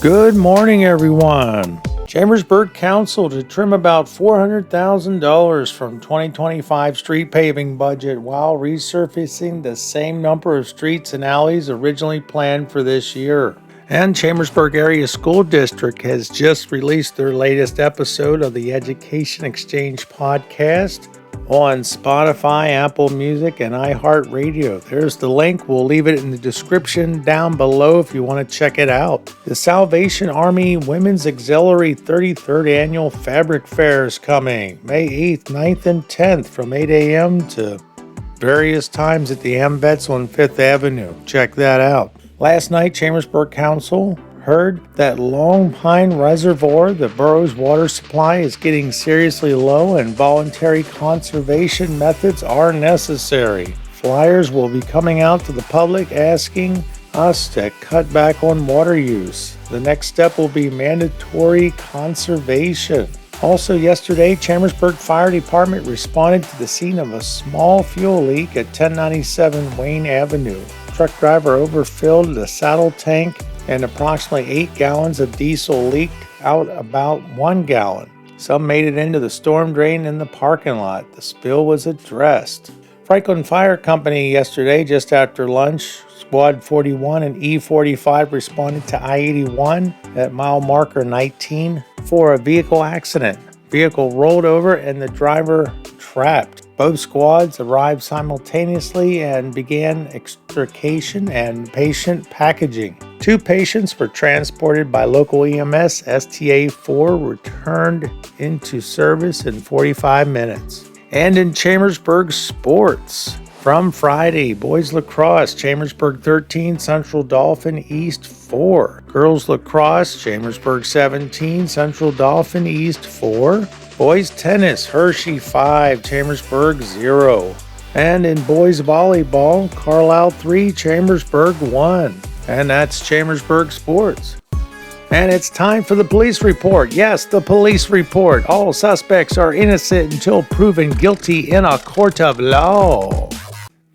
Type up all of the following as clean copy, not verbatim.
Good morning, everyone. Chambersburg Council to trim about $400,000 from 2025 street paving budget while resurfacing the same number of streets and alleys originally planned for this year. And Chambersburg Area School District has just released their latest episode of the Education Exchange podcast on Spotify, Apple Music, and iHeartRadio. There's the link. We'll leave it in the description down below if you want to check it out. The Salvation Army Women's Auxiliary 33rd Annual Fabric Fair is coming May 8th, 9th, and 10th from 8 a.m. to various times at the AMVETS on 5th Avenue. Check that out. Last night, Chambersburg Council heard that Long Pine Reservoir, the borough's water supply, is getting seriously low and voluntary conservation methods are necessary. Flyers will be coming out to the public asking us to cut back on water use. The next step will be mandatory conservation. Also yesterday, Chambersburg Fire Department responded to the scene of a small fuel leak at 1097 Wayne Avenue. Truck driver overfilled the saddle tank and approximately 8 gallons of diesel leaked out about 1 gallon. Some made it into the storm drain in the parking lot. The spill was addressed. Franklin Fire Company yesterday, just after lunch, Squad 41 and E45 responded to I-81 at mile marker 19 for a vehicle accident. Vehicle rolled over and the driver trapped. Both squads arrived simultaneously and began extrication and patient packaging. 2 patients were transported by local EMS. STA-4 returned into service in 45 minutes. And in Chambersburg sports, from Friday, boys lacrosse, Chambersburg 13, Central Dauphin East 4. Girls lacrosse, Chambersburg 17, Central Dauphin East 4. Boys tennis, Hershey 5, Chambersburg 0. And in boys volleyball, Carlisle 3, Chambersburg 1. And that's Chambersburg Sports. And it's time for the police report. Yes, the police report. All suspects are innocent until proven guilty in a court of law.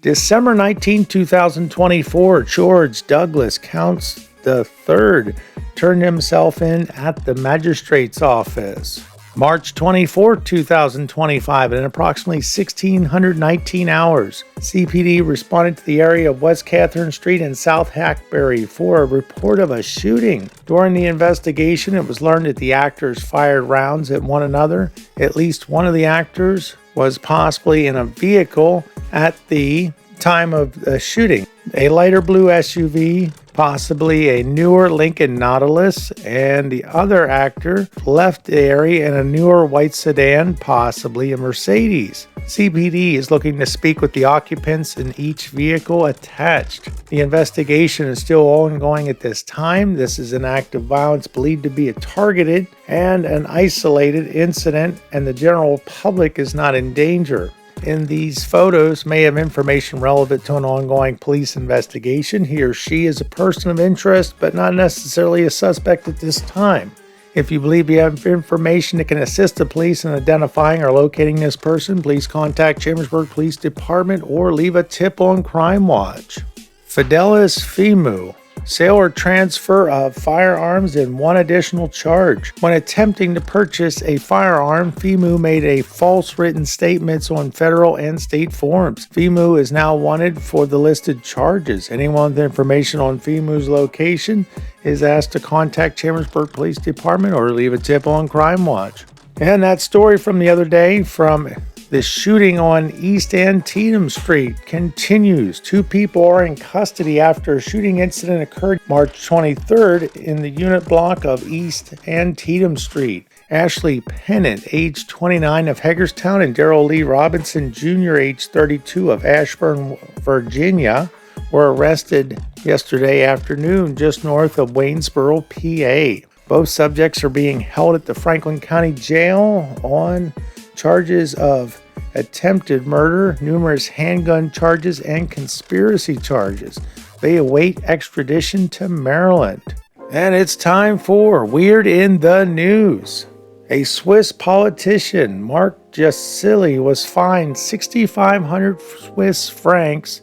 December 19, 2024, George Douglas Counts III turned himself in at the magistrate's office. March 24, 2025, in approximately 1,619 hours, CPD responded to the area of West Catherine Street and South Hackberry for a report of a shooting. During the investigation, it was learned that the actors fired rounds at one another. At least one of the actors was possibly in a vehicle at the time of the shooting. A lighter blue SUV, possibly a newer Lincoln Nautilus, and the other actor left the area in a newer white sedan, possibly a Mercedes. CPD is looking to speak with the occupants in each vehicle attached. The investigation is still ongoing at this time. This is an act of violence believed to be a targeted and an isolated incident, and the general public is not in danger. In these photos may have information relevant to an ongoing police investigation. He or she is a person of interest, but not necessarily a suspect at this time. If you believe you have information that can assist the police in identifying or locating this person, please contact Chambersburg Police Department or leave a tip on Crime Watch. Fidelis FEMU. Sale or transfer of firearms and one additional charge. When attempting to purchase a firearm, FEMU made a false written statements on federal and state forms. FEMU is now wanted for the listed charges. Anyone with information on FEMU's location is asked to contact Chambersburg Police Department or leave a tip on Crime Watch. And that story from the other day from the shooting on East Antietam Street continues. 2 people are in custody after a shooting incident occurred March 23rd in the unit block of East Antietam Street. Ashley Pennant, age 29 of Hagerstown, and Darrell Lee Robinson Jr., age 32 of Ashburn, Virginia, were arrested yesterday afternoon just north of Waynesboro, PA. Both subjects are being held at the Franklin County Jail on charges of attempted murder, numerous handgun charges, and conspiracy charges. They await extradition to Maryland. And it's time for Weird in the News. A Swiss politician, Mark Jasili, was fined 6,500 Swiss francs,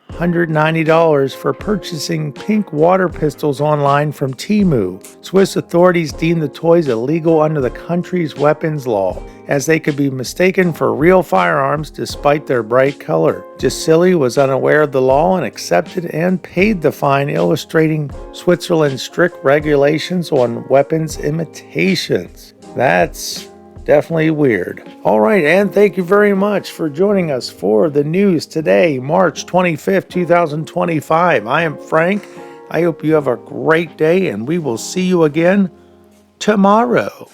$190 for purchasing pink water pistols online from Temu. Swiss authorities deemed the toys illegal under the country's weapons law, as they could be mistaken for real firearms despite their bright color. Gisili was unaware of the law and accepted and paid the fine, illustrating Switzerland's strict regulations on weapons imitations. That's definitely weird. All right, and thank you very much for joining us for the news today, March 25th, 2025. I am Frank. I hope you have a great day, and we will see you again tomorrow.